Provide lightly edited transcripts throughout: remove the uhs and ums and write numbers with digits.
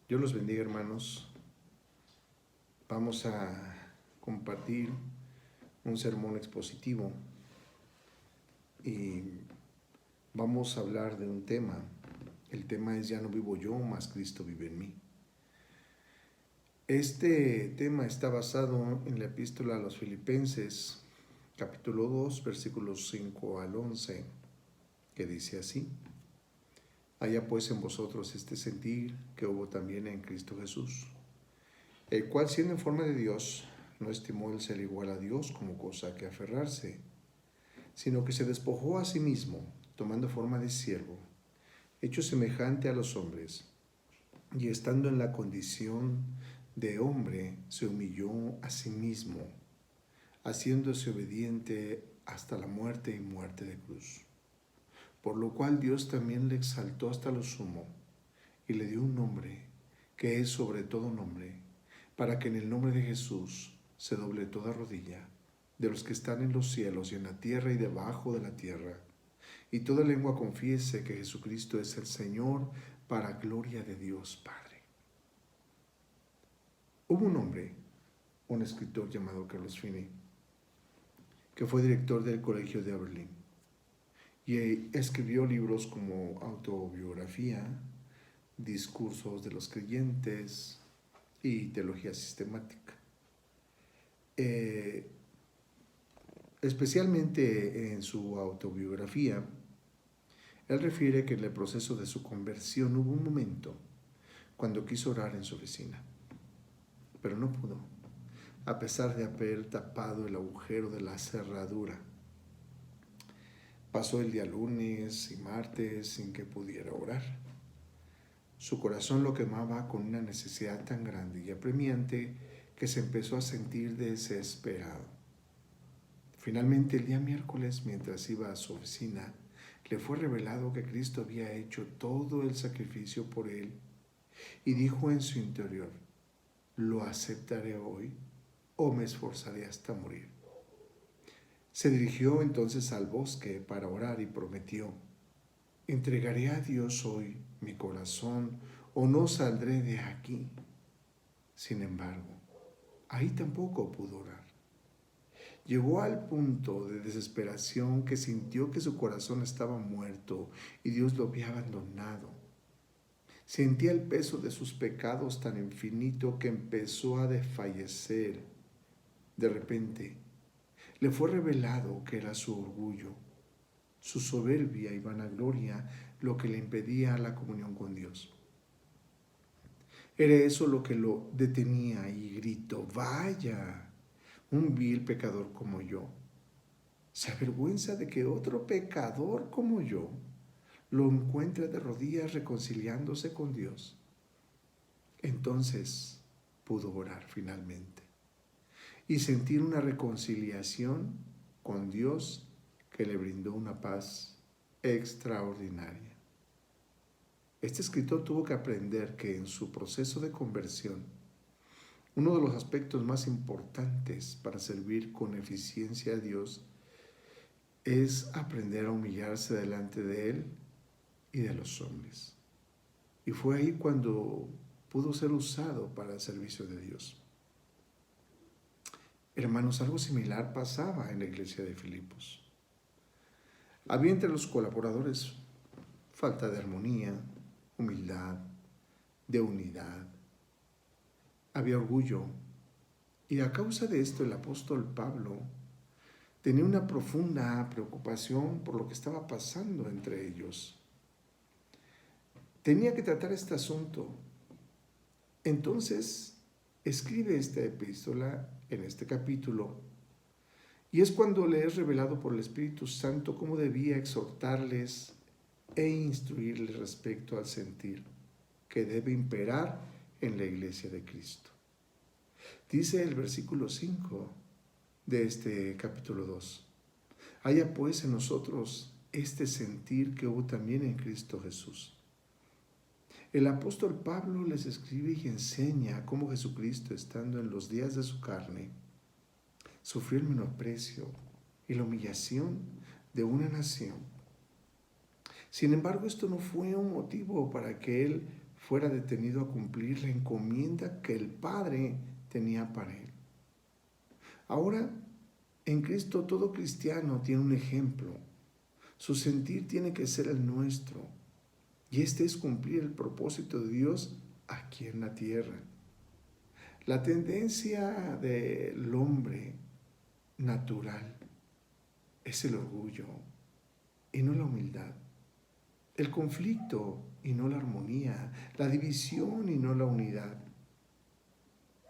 Dios los bendiga, hermanos. Vamos a compartir un sermón expositivo y vamos a hablar de un tema. El tema es: ya no vivo yo, mas Cristo vive en mí. Este tema está basado en la epístola a los Filipenses, capítulo 2, versículos 5 al 11, que dice así: haya pues en vosotros este sentir que hubo también en Cristo Jesús, el cual, siendo en forma de Dios, no estimó el ser igual a Dios como cosa a que aferrarse, sino que se despojó a sí mismo, tomando forma de siervo, hecho semejante a los hombres, y estando en la condición de hombre, se humilló a sí mismo, haciéndose obediente hasta la muerte y muerte de cruz. Por lo cual Dios también le exaltó hasta lo sumo, y le dio un nombre que es sobre todo nombre, para que en el nombre de Jesús se doble toda rodilla, de los que están en los cielos y en la tierra y debajo de la tierra, y toda lengua confiese que Jesucristo es el Señor, para gloria de Dios Padre. Hubo un hombre, un escritor llamado Carlos Finney, que fue director del Colegio de Oberlin, y escribió libros como Autobiografía, Discursos de los Creyentes y Teología Sistemática. Especialmente en su autobiografía, él refiere que en el proceso de su conversión hubo un momento cuando quiso orar en su oficina, pero no pudo, a pesar de haber tapado el agujero de la cerradura. Pasó el día lunes y martes sin que pudiera orar. Su corazón lo quemaba con una necesidad tan grande y apremiante que se empezó a sentir desesperado. Finalmente, el día miércoles, mientras iba a su oficina, le fue revelado que Cristo había hecho todo el sacrificio por él, y dijo en su interior: ¿lo aceptaré hoy o me esforzaré hasta morir? Se dirigió entonces al bosque para orar y prometió: entregaré a Dios hoy mi corazón o no saldré de aquí. Sin embargo, ahí tampoco pudo orar. Llegó al punto de desesperación que sintió que su corazón estaba muerto y Dios lo había abandonado. Sentía el peso de sus pecados tan infinito que empezó a desfallecer. De repente, le fue revelado que era su orgullo, su soberbia y vanagloria lo que le impedía la comunión con Dios. Era eso lo que lo detenía y gritó: vaya, un vil pecador como yo se avergüenza de que otro pecador como yo lo encuentre de rodillas reconciliándose con Dios. Entonces pudo orar finalmente y sentir una reconciliación con Dios que le brindó una paz extraordinaria. Este escritor tuvo que aprender que en su proceso de conversión, uno de los aspectos más importantes para servir con eficiencia a Dios es aprender a humillarse delante de Él y de los hombres. Y fue ahí cuando pudo ser usado para el servicio de Dios. Hermanos, algo similar pasaba en la iglesia de Filipos. Había entre los colaboradores falta de armonía, humildad, de unidad. Había orgullo, y a causa de esto el apóstol Pablo tenía una profunda preocupación por lo que estaba pasando entre ellos. Tenía que tratar este asunto. Entonces, escribe esta epístola en este capítulo, y es cuando le es revelado por el Espíritu Santo cómo debía exhortarles e instruirles respecto al sentir que debe imperar en la iglesia de Cristo. Dice el versículo 5 de este capítulo 2: haya pues en nosotros este sentir que hubo también en Cristo Jesús. El apóstol Pablo les escribe y enseña cómo Jesucristo, estando en los días de su carne, sufrió el menosprecio y la humillación de una nación. Sin embargo, esto no fue un motivo para que él fuera detenido a cumplir la encomienda que el Padre tenía para él. Ahora, en Cristo todo cristiano tiene un ejemplo. Su sentir tiene que ser el nuestro, y este es cumplir el propósito de Dios aquí en la tierra. La tendencia del hombre natural es el orgullo y no la humildad, el conflicto y no la armonía, la división y no la unidad.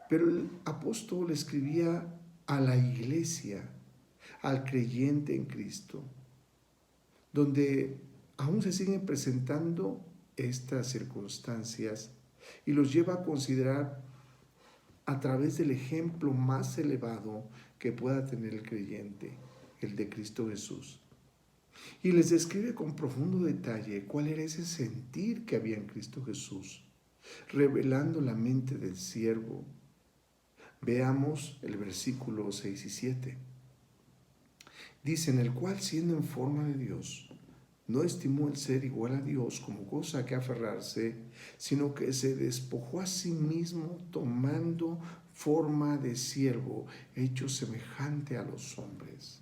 Pero el apóstol escribía a la iglesia, al creyente en Cristo, donde aún se siguen presentando estas circunstancias y los lleva a considerar a través del ejemplo más elevado que pueda tener el creyente, el de Cristo Jesús. Y les describe con profundo detalle cuál era ese sentir que había en Cristo Jesús, revelando la mente del siervo. Veamos el versículo 6 y 7. Dice: en el cual, siendo en forma de Dios, no estimó el ser igual a Dios como cosa a que aferrarse, sino que se despojó a sí mismo, tomando forma de siervo, hecho semejante a los hombres.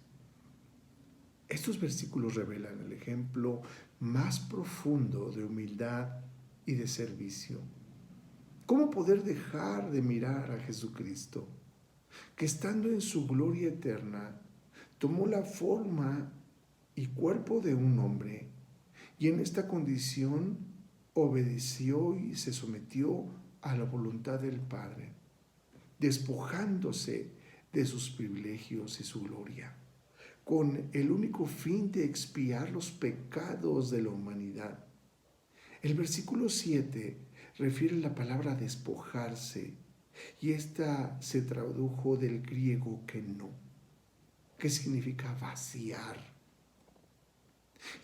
Estos versículos revelan el ejemplo más profundo de humildad y de servicio. ¿Cómo poder dejar de mirar a Jesucristo, que estando en su gloria eterna, tomó la forma y cuerpo de un hombre, y en esta condición obedeció y se sometió a la voluntad del Padre, despojándose de sus privilegios y su gloria, con el único fin de expiar los pecados de la humanidad? El versículo 7 refiere la palabra despojarse, y esta se tradujo del griego keno, que significa vaciar.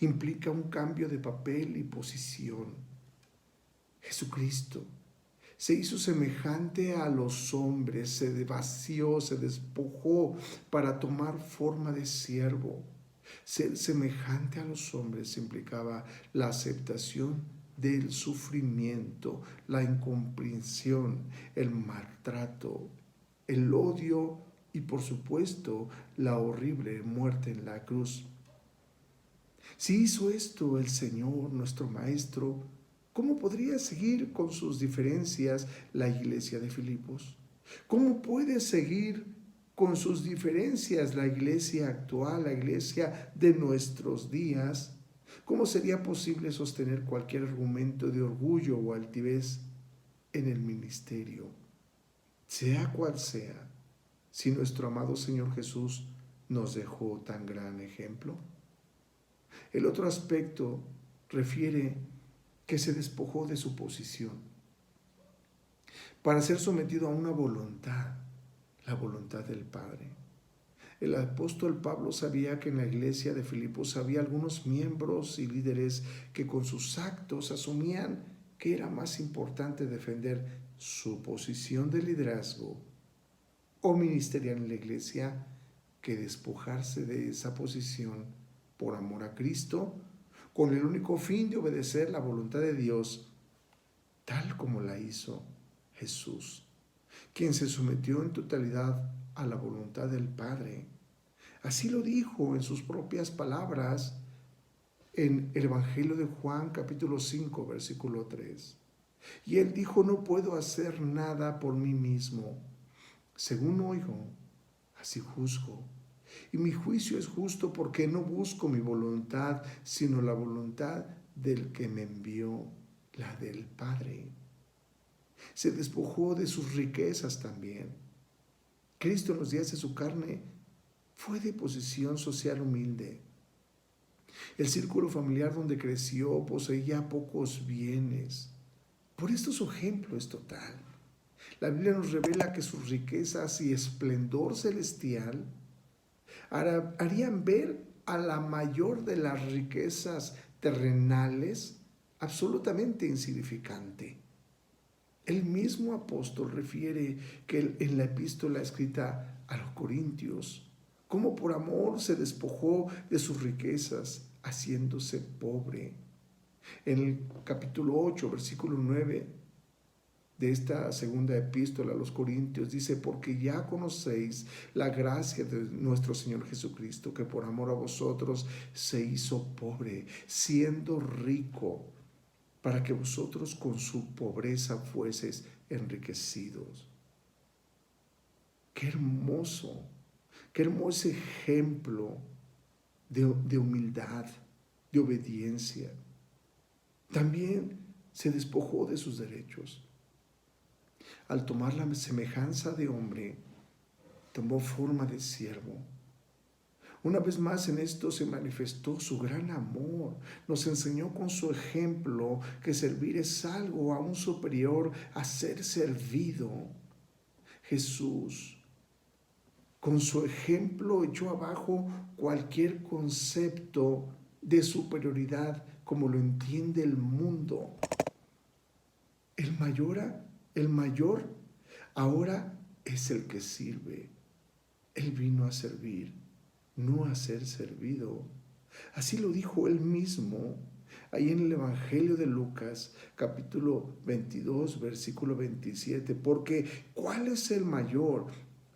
Implica un cambio de papel y posición. Jesucristo se hizo semejante a los hombres, se vació, se despojó para tomar forma de siervo. Ser semejante a los hombres implicaba la aceptación del sufrimiento, la incomprensión, el maltrato, el odio y, por supuesto, la horrible muerte en la cruz. Si hizo esto el Señor, nuestro Maestro, ¿cómo podría seguir con sus diferencias la iglesia de Filipos? ¿Cómo puede seguir con sus diferencias la iglesia actual, la iglesia de nuestros días? ¿Cómo sería posible sostener cualquier argumento de orgullo o altivez en el ministerio, sea cual sea, si nuestro amado Señor Jesús nos dejó tan gran ejemplo? El otro aspecto refiere que se despojó de su posición para ser sometido a una voluntad, la voluntad del Padre. El apóstol Pablo sabía que en la iglesia de Filipos había algunos miembros y líderes que con sus actos asumían que era más importante defender su posición de liderazgo o ministerial en la iglesia que despojarse de esa posición por amor a Cristo, con el único fin de obedecer la voluntad de Dios, tal como la hizo Jesús, quien se sometió en totalidad a la voluntad del Padre. Así lo dijo en sus propias palabras en el Evangelio de Juan, capítulo 5, versículo 3. Y él dijo: no puedo hacer nada por mí mismo. Según oigo, así juzgo. Y mi juicio es justo, porque no busco mi voluntad, sino la voluntad del que me envió, la del Padre. Se despojó de sus riquezas también. Cristo en los días de su carne fue de posición social humilde. El círculo familiar donde creció poseía pocos bienes. Por esto su ejemplo es total. La Biblia nos revela que sus riquezas y esplendor celestial harían ver a la mayor de las riquezas terrenales absolutamente insignificante. El mismo apóstol refiere que en la epístola escrita a los Corintios, cómo por amor se despojó de sus riquezas, haciéndose pobre. En el capítulo 8, versículo 9 de esta segunda epístola a los Corintios dice, porque ya conocéis la gracia de nuestro Señor Jesucristo, que por amor a vosotros se hizo pobre, siendo rico, para que vosotros con su pobreza fueseis enriquecidos. Qué hermoso ejemplo de humildad, de obediencia. También se despojó de sus derechos. Al tomar la semejanza de hombre, tomó forma de siervo. Una vez más en esto se manifestó su gran amor. Nos enseñó con su ejemplo que servir es algo aún superior a ser servido. Jesús, con su ejemplo, echó abajo cualquier concepto de superioridad como lo entiende el mundo. El mayor ahora es el que sirve. Él vino a servir, no a ser servido. Así lo dijo él mismo ahí en el Evangelio de Lucas, capítulo 22, versículo 27. Porque ¿cuál es el mayor?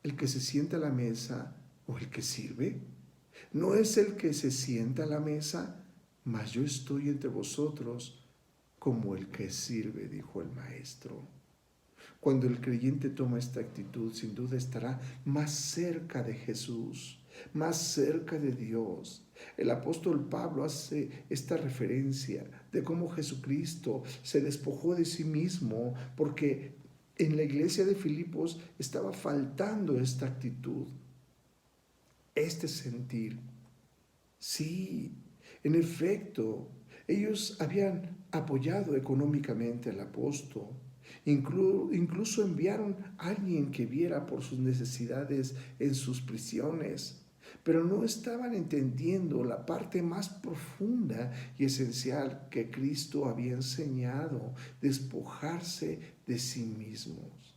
¿El que se sienta a la mesa o el que sirve? ¿No es el que se sienta a la mesa? Mas yo estoy entre vosotros como el que sirve, dijo el Maestro. Cuando el creyente toma esta actitud, sin duda estará más cerca de Jesús, más cerca de Dios. El apóstol Pablo hace esta referencia de cómo Jesucristo se despojó de sí mismo, porque en la iglesia de Filipos estaba faltando esta actitud, este sentir. Sí, en efecto, ellos habían apoyado económicamente al apóstol. Incluso enviaron a alguien que viera por sus necesidades en sus prisiones, pero no estaban entendiendo la parte más profunda y esencial que Cristo había enseñado, despojarse de sí mismos.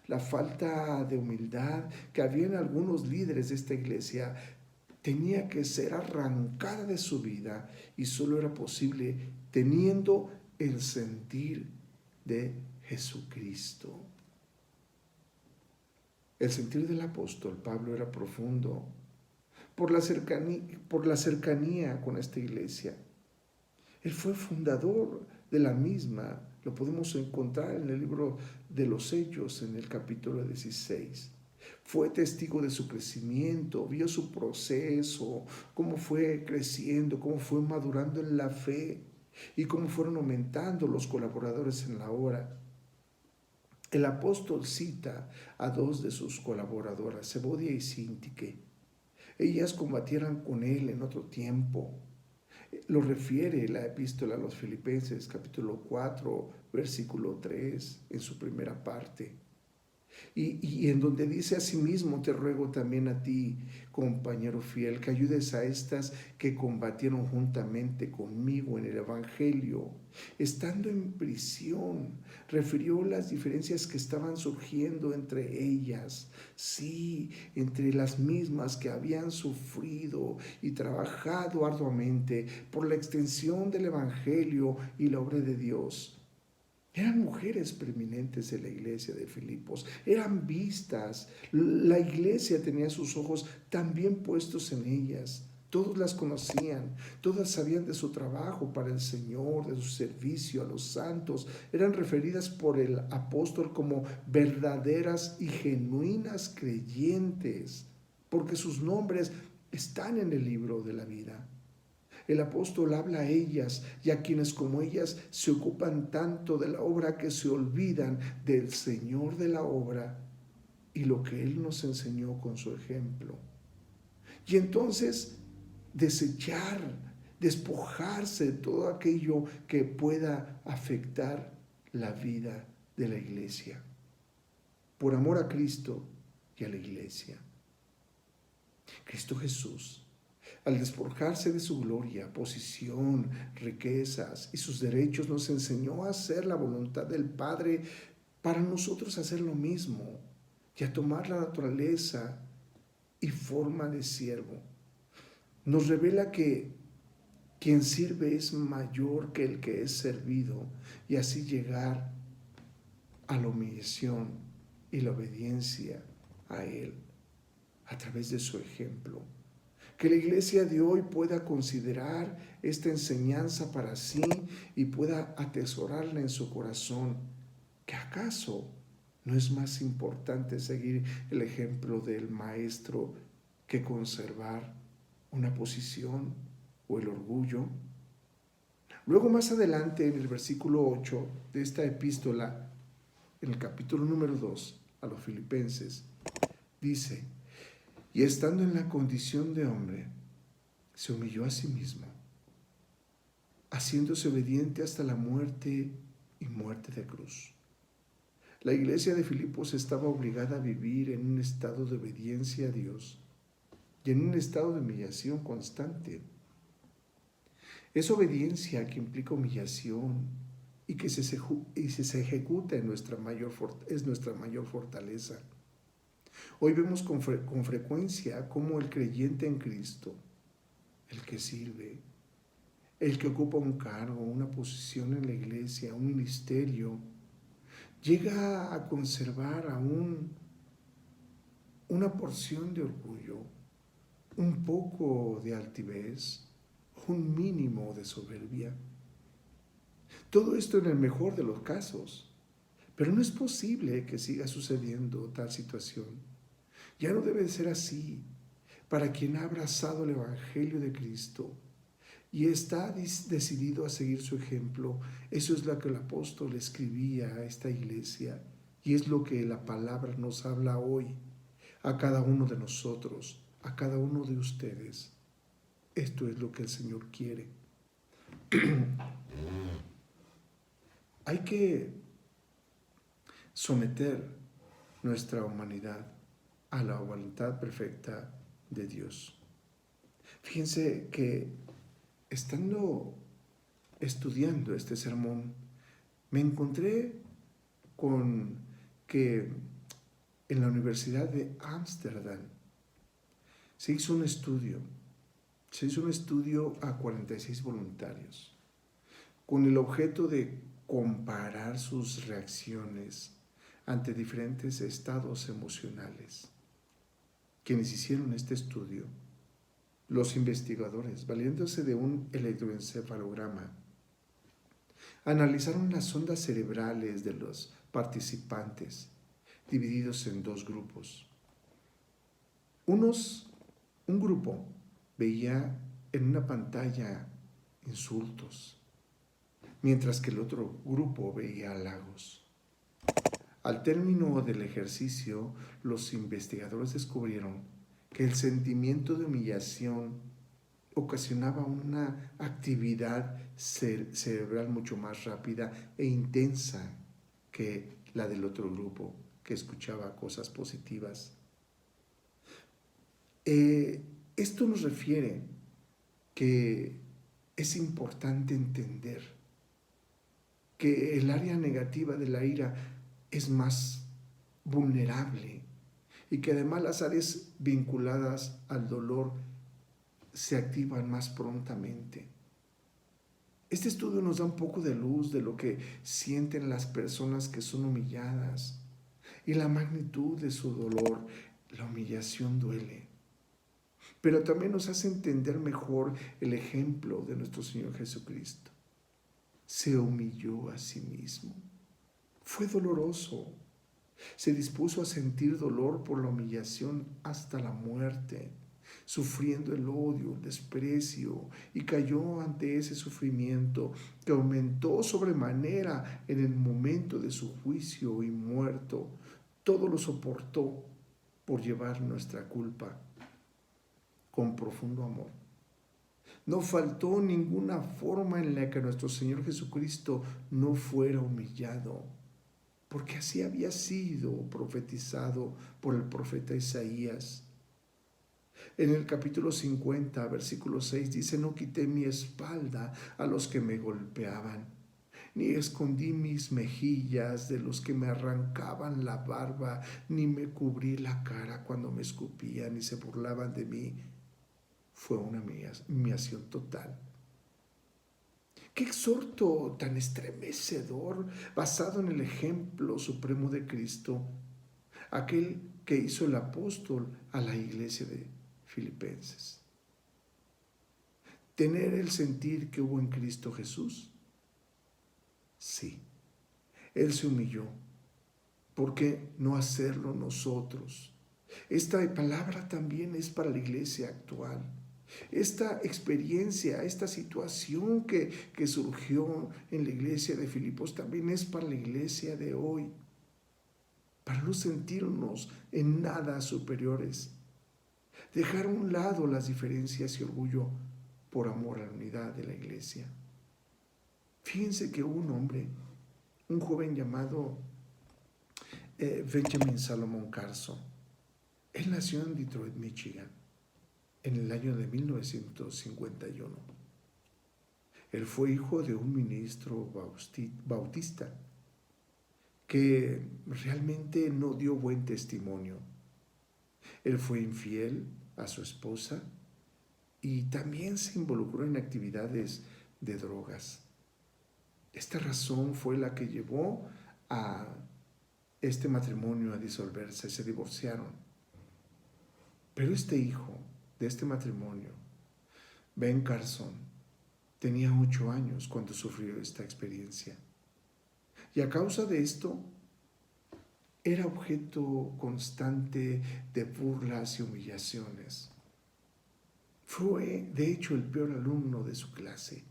La falta de humildad que había en algunos líderes de esta iglesia tenía que ser arrancada de su vida y solo era posible teniendo el sentir de Jesucristo. El sentir del apóstol Pablo era profundo por la cercanía con esta iglesia. Él fue fundador de la misma. Lo podemos encontrar en el libro de los Hechos, en el capítulo 16. Fue testigo de su crecimiento, vio su proceso, cómo fue creciendo, cómo fue madurando en la fe y cómo fueron aumentando los colaboradores en la obra. El apóstol cita a dos de sus colaboradoras, Evodia y Síntique. Ellas combatieron con él en otro tiempo. Lo refiere la epístola a los Filipenses, capítulo 4, versículo 3, en su primera parte. Y en donde dice asimismo, te ruego también a ti, compañero fiel, que ayudes a estas que combatieron juntamente conmigo en el Evangelio. Estando en prisión, refirió las diferencias que estaban surgiendo entre ellas. Sí, entre las mismas que habían sufrido y trabajado arduamente por la extensión del Evangelio y la obra de Dios. Eran mujeres preeminentes de la iglesia de Filipos, eran vistas. La iglesia tenía sus ojos también puestos en ellas. Todos las conocían, todas sabían de su trabajo para el Señor, de su servicio a los santos. Eran referidas por el apóstol como verdaderas y genuinas creyentes, porque sus nombres están en el libro de la vida. El apóstol habla a ellas y a quienes como ellas se ocupan tanto de la obra que se olvidan del Señor de la obra y lo que Él nos enseñó con su ejemplo. Y entonces desechar, despojarse de todo aquello que pueda afectar la vida de la iglesia, por amor a Cristo y a la iglesia. Cristo Jesús, al despojarse de su gloria, posición, riquezas y sus derechos, nos enseñó a hacer la voluntad del Padre para nosotros hacer lo mismo y a tomar la naturaleza y forma de siervo. Nos revela que Quien sirve es mayor que el que es servido, y así llegar a la humillación y la obediencia a Él a través de su ejemplo. Que la iglesia de hoy pueda considerar esta enseñanza para sí y pueda atesorarla en su corazón. ¿Que acaso no es más importante seguir el ejemplo del maestro que conservar una posición o el orgullo? Luego, más adelante, en el versículo 8 de esta epístola, en el capítulo número 2 a los Filipenses, dice: y estando en la condición de hombre, se humilló a sí mismo, haciéndose obediente hasta la muerte y muerte de cruz. La iglesia de Filipos estaba obligada a vivir en un estado de obediencia a Dios y en un estado de humillación constante. Es obediencia que implica humillación y que se ejecuta en es nuestra mayor fortaleza. Hoy vemos con frecuencia cómo el creyente en Cristo, el que sirve, el que ocupa un cargo, una posición en la iglesia, un ministerio, llega a conservar aún una porción de orgullo, un poco de altivez, un mínimo de soberbia. Todo esto en el mejor de los casos, pero no es posible que siga sucediendo tal situación. Ya no debe ser así para quien ha abrazado el Evangelio de Cristo y está decidido a seguir su ejemplo. Eso es lo que el apóstol escribía a esta iglesia y es lo que la palabra nos habla hoy a cada uno de nosotros, a cada uno de ustedes. Esto es lo que el Señor quiere. Hay que someter nuestra humanidad a la voluntad perfecta de Dios. Fíjense que estando estudiando este sermón, me encontré con que en la Universidad de Ámsterdam se hizo un estudio a 46 voluntarios con el objeto de comparar sus reacciones ante diferentes estados emocionales. Quienes hicieron este estudio, los investigadores, valiéndose de un electroencefalograma, analizaron las ondas cerebrales de los participantes, divididos en dos grupos. Un grupo veía en una pantalla insultos, mientras que el otro grupo veía halagos. Al término del ejercicio, los investigadores descubrieron que el sentimiento de humillación ocasionaba una actividad cerebral mucho más rápida e intensa que la del otro grupo, que escuchaba cosas positivas. Esto nos refiere que es importante entender que el área negativa de la ira es más vulnerable y que además las áreas vinculadas al dolor se activan más prontamente. Este estudio nos da un poco de luz de lo que sienten las personas que son humilladas y la magnitud de su dolor. La humillación duele, pero también nos hace entender mejor el ejemplo de nuestro Señor Jesucristo. Se humilló a sí mismo. Fue doloroso. Se dispuso a sentir dolor por la humillación hasta la muerte, sufriendo el odio, el desprecio, y cayó ante ese sufrimiento que aumentó sobremanera en el momento de su juicio y muerto. Todo lo soportó por llevar nuestra culpa con profundo amor. No faltó ninguna forma en la que nuestro Señor Jesucristo no fuera humillado, porque así había sido profetizado por el profeta Isaías. En el capítulo 50, versículo 6 dice: no quité mi espalda a los que me golpeaban, ni escondí mis mejillas de los que me arrancaban la barba, ni me cubrí la cara cuando me escupían y se burlaban de mí. Fue una humillación total. Qué exhorto tan estremecedor, basado en el ejemplo supremo de Cristo, aquel que hizo el apóstol a la iglesia de Filipenses. ¿Tener el sentir que hubo en Cristo Jesús? Sí. Él se humilló. ¿Por qué no hacerlo nosotros? Esta palabra también es para la iglesia actual. Esta experiencia, esta situación que surgió en la iglesia de Filipos también es para la iglesia de hoy. Para no sentirnos en nada superiores. Dejar a un lado las diferencias y orgullo por amor a la unidad de la iglesia. Fíjense que hubo un hombre, un joven llamado Benjamin Salomon Carson. Él nació en Detroit, Michigan, en el año de 1951. Él fue hijo de un ministro bautista que realmente no dio buen testimonio. Él fue infiel a su esposa y también se involucró en actividades de drogas. Esta razón fue la que llevó a este matrimonio a disolverse, se divorciaron. Pero este hijo de este matrimonio, Ben Carson, tenía 8 años cuando sufrió esta experiencia. Y a causa de esto, era objeto constante de burlas y humillaciones. Fue, de hecho, el peor alumno de su clase.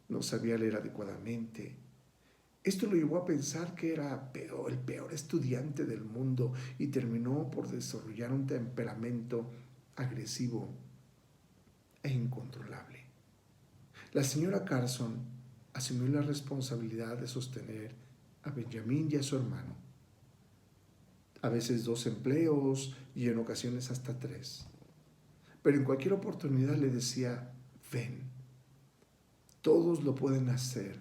No sabía leer adecuadamente. Esto lo llevó a pensar que era el peor estudiante del mundo y terminó por desarrollar un temperamento agresivo e incontrolable. La señora Carson asumió la responsabilidad de sostener a Benjamín y a su hermano. A veces 2 empleos y en ocasiones hasta 3. Pero en cualquier oportunidad le decía, ven, todos lo pueden hacer,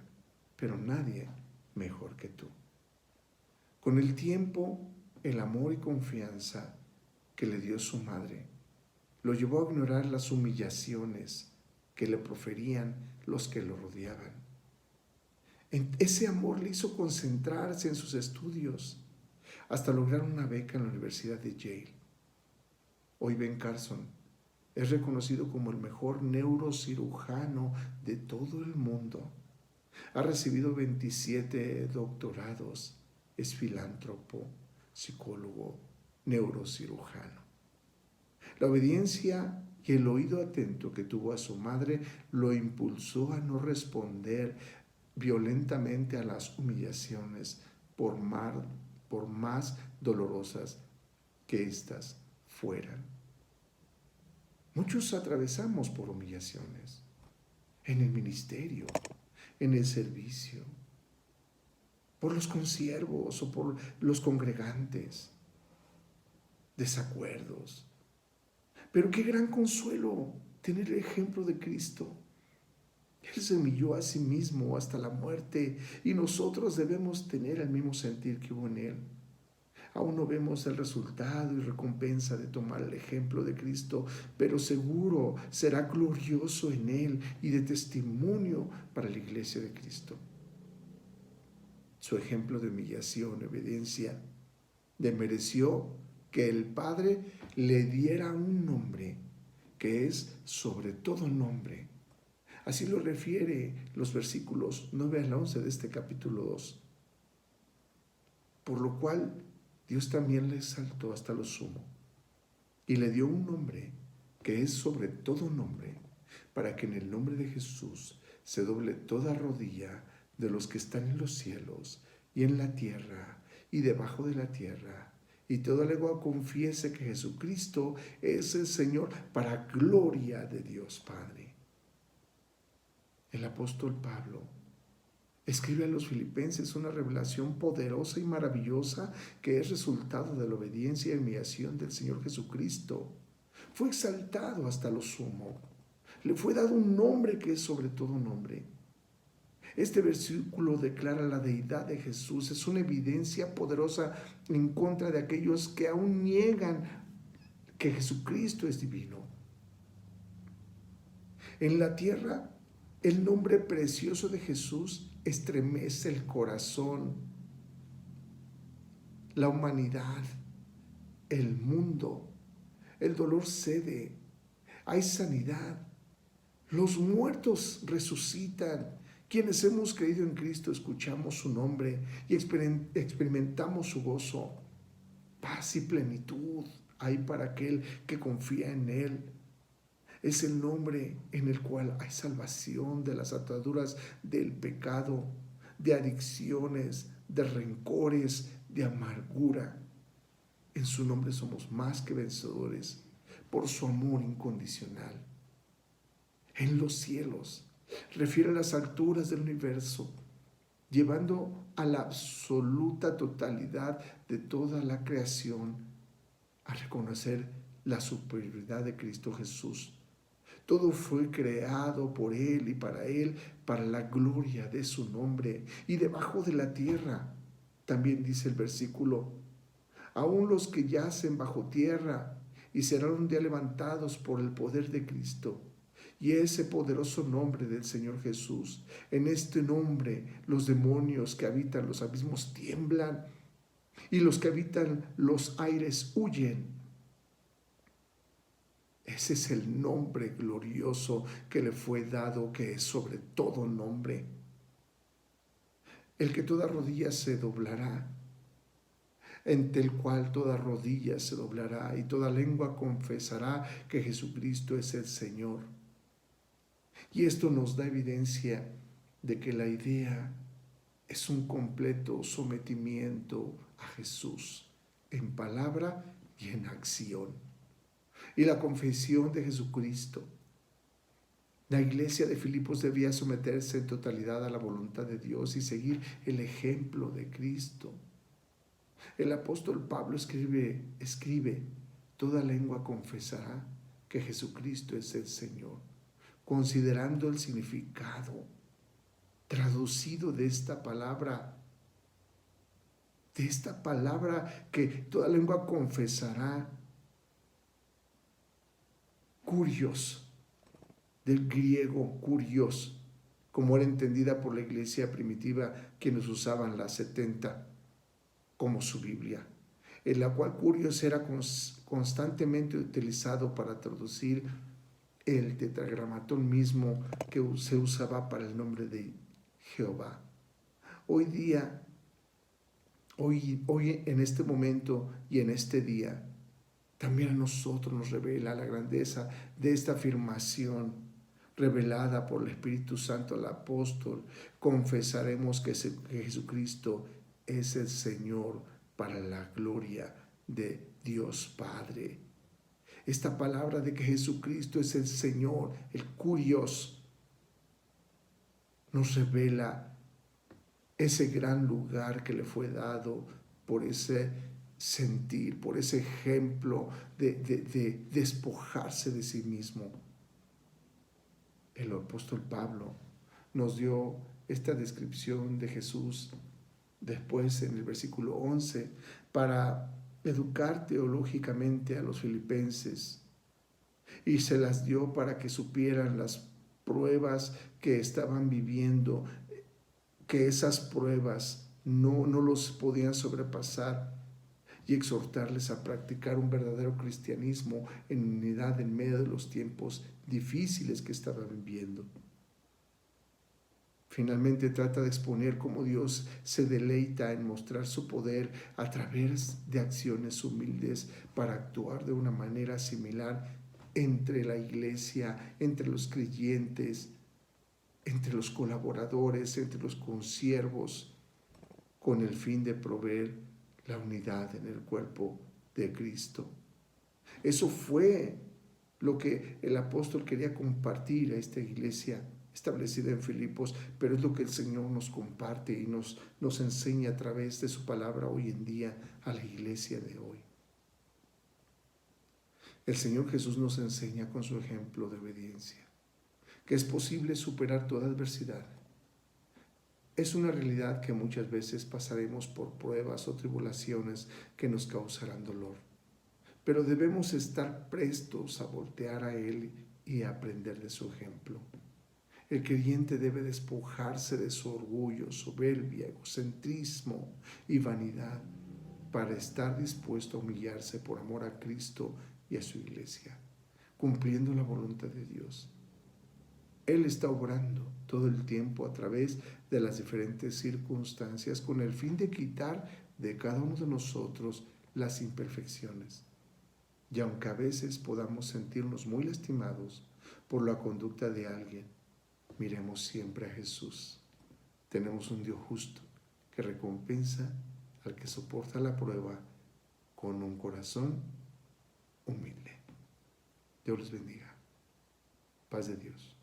pero nadie mejor que tú. Con el tiempo, el amor y confianza que le dio su madre lo llevó a ignorar las humillaciones que le proferían los que lo rodeaban. Ese amor le hizo concentrarse en sus estudios hasta lograr una beca en la Universidad de Yale. Hoy Ben Carson es reconocido como el mejor neurocirujano de todo el mundo. Ha recibido 27 doctorados. Es filántropo, psicólogo, neurocirujano. La obediencia y el oído atento que tuvo a su madre lo impulsó a no responder violentamente a las humillaciones por más dolorosas que éstas fueran. Muchos atravesamos por humillaciones en el ministerio, en el servicio, por los consiervos o por los congregantes, desacuerdos. Pero qué gran consuelo tener el ejemplo de Cristo. Él se humilló a sí mismo hasta la muerte y nosotros debemos tener el mismo sentir que hubo en Él. Aún no vemos el resultado y recompensa de tomar el ejemplo de Cristo, pero seguro será glorioso en Él y de testimonio para la iglesia de Cristo. Su ejemplo de humillación y obediencia mereció que el Padre le diera un nombre que es sobre todo nombre. Así lo refiere los versículos 9 al 11 de este capítulo 2. Por lo cual Dios también le exaltó hasta lo sumo y le dio un nombre que es sobre todo nombre, para que en el nombre de Jesús se doble toda rodilla de los que están en los cielos y en la tierra y debajo de la tierra, y toda lengua confiese que Jesucristo es el Señor, para gloria de Dios Padre. El apóstol Pablo escribe a los filipenses una revelación poderosa y maravillosa que es resultado de la obediencia y humillación del Señor Jesucristo. Fue exaltado hasta lo sumo. Le fue dado un nombre que es sobre todo nombre. Este versículo declara la deidad de Jesús. Es una evidencia poderosa en contra de aquellos que aún niegan que Jesucristo es divino. En la tierra El nombre precioso de Jesús estremece el corazón, la humanidad, el mundo. El dolor cede, hay sanidad. Los muertos resucitan. Quienes hemos creído en Cristo escuchamos su nombre y experimentamos su gozo. Paz y plenitud hay para aquel que confía en Él. Es el nombre en el cual hay salvación de las ataduras del pecado, de adicciones, de rencores, de amargura. En su nombre somos más que vencedores por su amor incondicional. En los cielos, refiere a las alturas del universo, llevando a la absoluta totalidad de toda la creación a reconocer la superioridad de Cristo Jesús. Todo fue creado por Él y para la gloria de su nombre. Y debajo de la tierra, también dice el versículo, aún los que yacen bajo tierra y serán un día levantados por el poder de Cristo. Y ese poderoso nombre del Señor Jesús, en este nombre los demonios que habitan los abismos tiemblan y los que habitan los aires huyen. Ese es el nombre glorioso que le fue dado, que es sobre todo nombre. El que toda rodilla se doblará, ante el cual toda rodilla se doblará y toda lengua confesará que Jesucristo es el Señor. Y esto nos da evidencia de que la idea es un completo sometimiento a Jesús en palabra y en acción. Y la confesión de Jesucristo. La iglesia de Filipos debía someterse en totalidad a la voluntad de Dios y seguir el ejemplo de Cristo. El apóstol Pablo escribe, toda lengua confesará que Jesucristo es el Señor, considerando el significado traducido de esta palabra que toda lengua confesará, kurios, del griego kurios, como era entendida por la iglesia primitiva, quienes usaban la 70 como su Biblia, en la cual kurios era constantemente utilizado para traducir el tetragramatón mismo que se usaba para el nombre de Jehová. Hoy en este momento y en este día, también a nosotros nos revela la grandeza de esta afirmación revelada por el Espíritu Santo al apóstol. Confesaremos que Jesucristo es el Señor para la gloria de Dios Padre. Esta palabra de que Jesucristo es el Señor, el kurios, nos revela ese gran lugar que le fue dado por ese sentir, por ese ejemplo de despojarse de sí mismo. El apóstol Pablo nos dio esta descripción de Jesús después en el versículo 11 para educar teológicamente a los filipenses, y se las dio para que supieran las pruebas que estaban viviendo, que esas pruebas no los podían sobrepasar, y exhortarles a practicar un verdadero cristianismo en unidad en medio de los tiempos difíciles que estaban viviendo. Finalmente trata de exponer cómo Dios se deleita en mostrar su poder a través de acciones humildes para actuar de una manera similar entre la iglesia, entre los creyentes, entre los colaboradores, entre los consiervos, con el fin de proveer la unidad en el cuerpo de Cristo. Eso fue lo que el apóstol quería compartir a esta iglesia establecida en Filipos, pero es lo que el Señor nos comparte y nos enseña a través de su palabra hoy en día a la iglesia de hoy. El Señor Jesús nos enseña con su ejemplo de obediencia que es posible superar toda adversidad. Es una realidad que muchas veces pasaremos por pruebas o tribulaciones que nos causarán dolor, pero debemos estar prestos a voltear a Él y a aprender de su ejemplo. El creyente debe despojarse de su orgullo, soberbia, egocentrismo y vanidad para estar dispuesto a humillarse por amor a Cristo y a su iglesia, cumpliendo la voluntad de Dios. Él está obrando todo el tiempo a través de las diferentes circunstancias con el fin de quitar de cada uno de nosotros las imperfecciones. Y aunque a veces podamos sentirnos muy lastimados por la conducta de alguien, miremos siempre a Jesús. Tenemos un Dios justo que recompensa al que soporta la prueba con un corazón humilde. Dios les bendiga. Paz de Dios.